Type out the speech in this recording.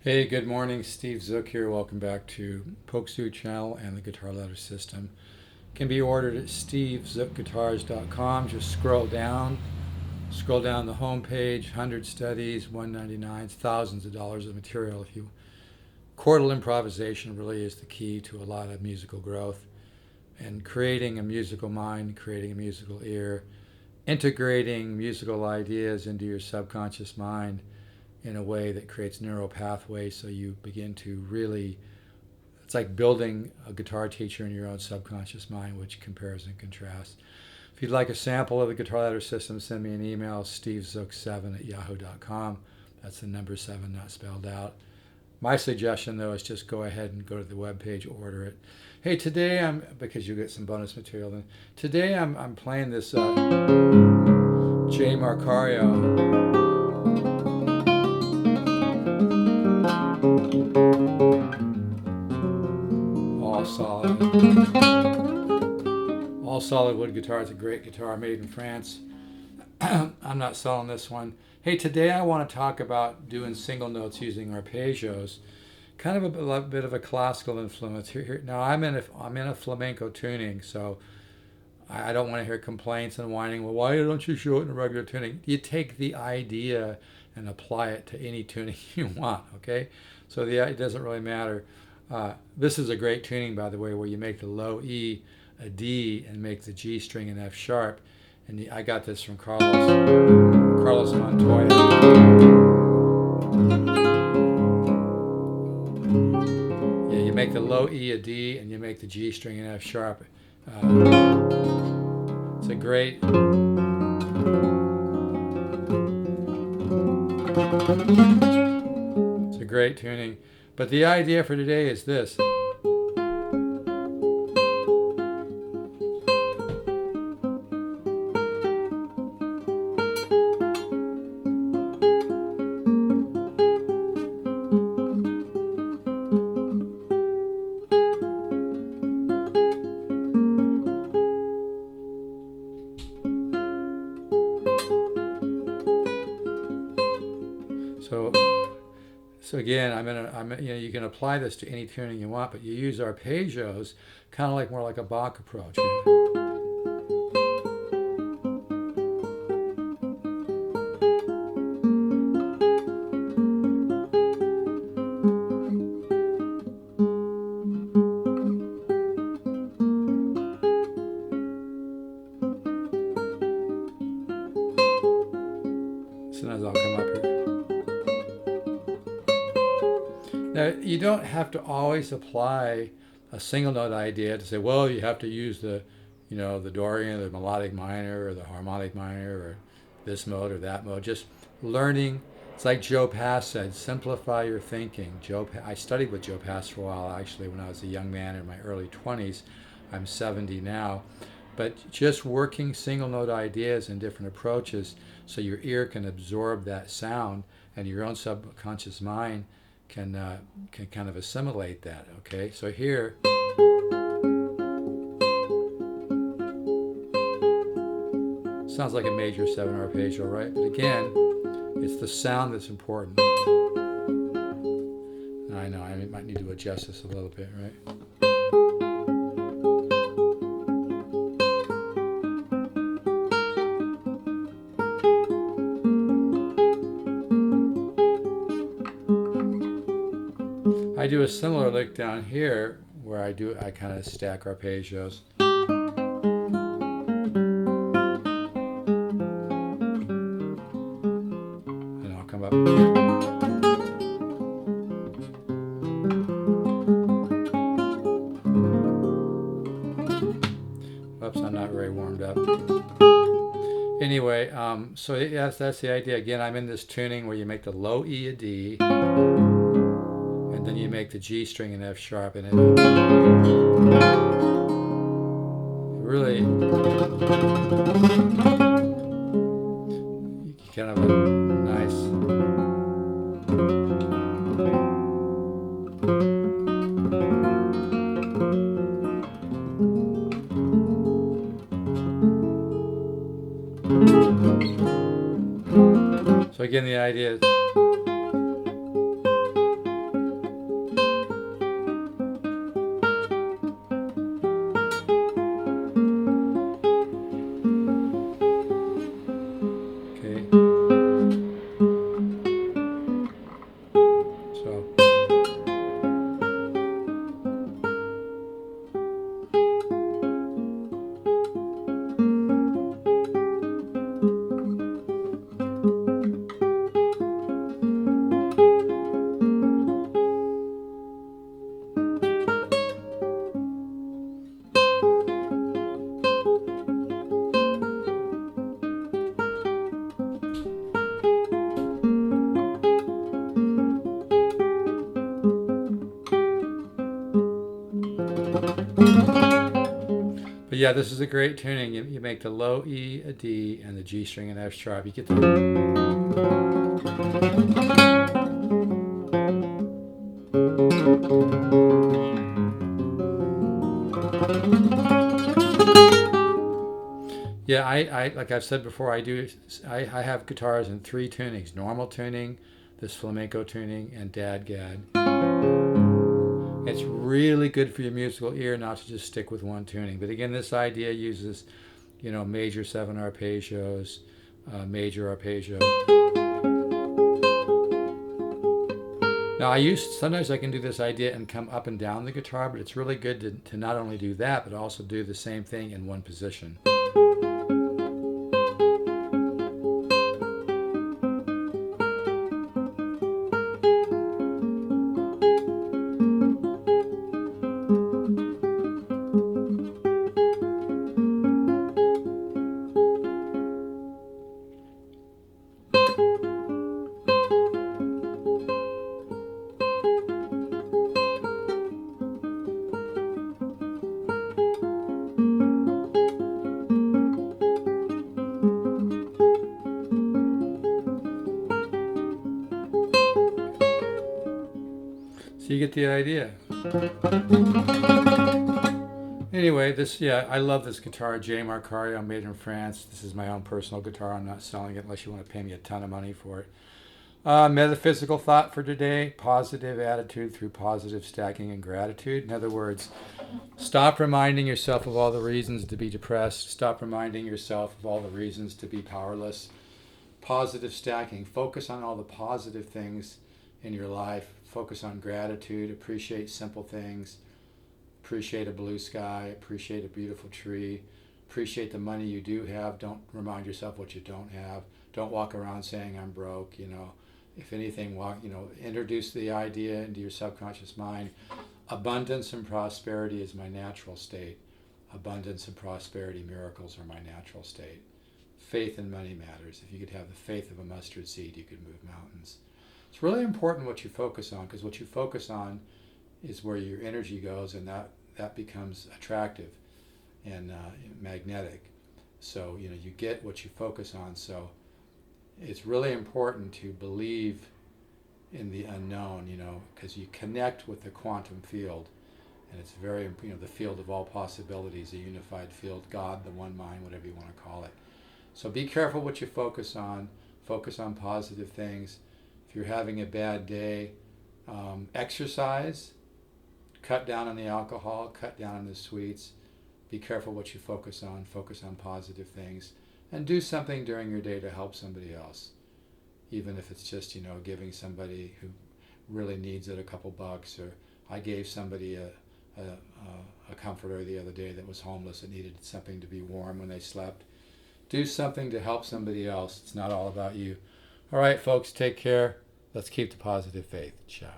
Hey, good morning. Steve Zook here. Welcome back to Pokesoo channel and the Guitar Letter System. Can be ordered at stevezookguitars.com. Just scroll down the home page. 100 studies, 199, thousands of dollars of material. If you chordal improvisation really is the key to a lot of musical growth and creating a musical mind, creating a musical ear, integrating musical ideas into your subconscious mind in a way that creates neural pathways, so you begin to really, it's like building a guitar teacher in your own subconscious mind, which compares and contrasts. If you'd like a sample of the Guitar Letter System, send me an email, stevezook7@yahoo.com. That's the number 7, not spelled out. My suggestion, though, is just go ahead and go to the webpage, order it. Hey, today because you get some bonus material then. Today I'm playing this J. Marcario. All solid wood guitar. It's a great guitar made in France. I'm not selling this one. Hey, today I want to talk about doing single notes using arpeggios. Kind of a bit of a classical influence here. Now I'm in a flamenco tuning, so I don't want to hear complaints and whining. Well, why don't you show it in a regular tuning? You take the idea and apply it to any tuning you want. Okay, so it doesn't really matter. This is a great tuning, by the way, where you make the low E a D and make the G string an F sharp. And I got this from Carlos Montoya. Yeah, you make the low E a D and you make the G string an F sharp. It's a great. It's a great tuning. But the idea for today is this. So again, you can apply this to any tuning you want, but you use arpeggios, kind of more like a Bach approach. Sometimes I'll come up here. Now, you don't have to always apply a single note idea to say, well, you have to use the Dorian, the melodic minor, or the harmonic minor, or this mode or that mode. Just learning. It's like Joe Pass said, simplify your thinking. I studied with Joe Pass for a while, actually, when I was a young man in my early 20s. I'm 70 now. But just working single note ideas and different approaches so your ear can absorb that sound and your own subconscious mind can kind of assimilate that. Okay, so here sounds like a major 7 arpeggio, right? But again, it's the sound that's important. I know I might need to adjust this a little bit, right? I do a similar lick down here where I kind of stack arpeggios. And I'll come up. Oops, I'm not very warmed up. Anyway, so yes, that's the idea. Again, I'm in this tuning where you make the low E a D. Then you make the G string an F sharp, and it really kind of a nice. So again, the idea is But yeah, this is a great tuning. You make the low E a D and the G string an F sharp. You get the... Yeah, I like I've said before, I have guitars in 3 tunings: normal tuning, this flamenco tuning, and dadgad. It's really good for your musical ear not to just stick with one tuning. But again, this idea uses, major 7 arpeggios, major arpeggio. Now sometimes I can do this idea and come up and down the guitar, but it's really good to not only do that, but also do the same thing in one position. So you get the idea. Anyway, I love this guitar, J. Marcario, made in France. This is my own personal guitar. I'm not selling it unless you want to pay me a ton of money for it. Metaphysical thought for today: positive attitude through positive stacking and gratitude. In other words, stop reminding yourself of all the reasons to be depressed. Stop reminding yourself of all the reasons to be powerless. Positive stacking. Focus on all the positive things in your life. Focus on gratitude. Appreciate simple things. Appreciate a blue sky. Appreciate a beautiful tree. Appreciate the money you do have. Don't remind yourself what you don't have. Don't walk around saying I'm broke. If anything, introduce the idea into your subconscious mind. Abundance and prosperity is my natural state. Abundance and prosperity, miracles are my natural state. Faith in money matters. If you could have the faith of a mustard seed, you could move mountains. It's really important what you focus on, because what you focus on is where your energy goes, and that becomes attractive and magnetic. So you get what you focus on. So it's really important to believe in the unknown, because you connect with the quantum field, and it's very, the field of all possibilities, a unified field, God, the one mind, whatever you want to call it. So be careful what you focus on. Focus on positive things. If you're having a bad day, exercise, cut down on the alcohol, cut down on the sweets. Be careful what you focus on. Focus on positive things. And do something during your day to help somebody else. Even if it's just, giving somebody who really needs it a couple bucks. Or I gave somebody a comforter the other day that was homeless and needed something to be warm when they slept. Do something to help somebody else. It's not all about you. All right, folks, take care. Let's keep the positive faith. Ciao.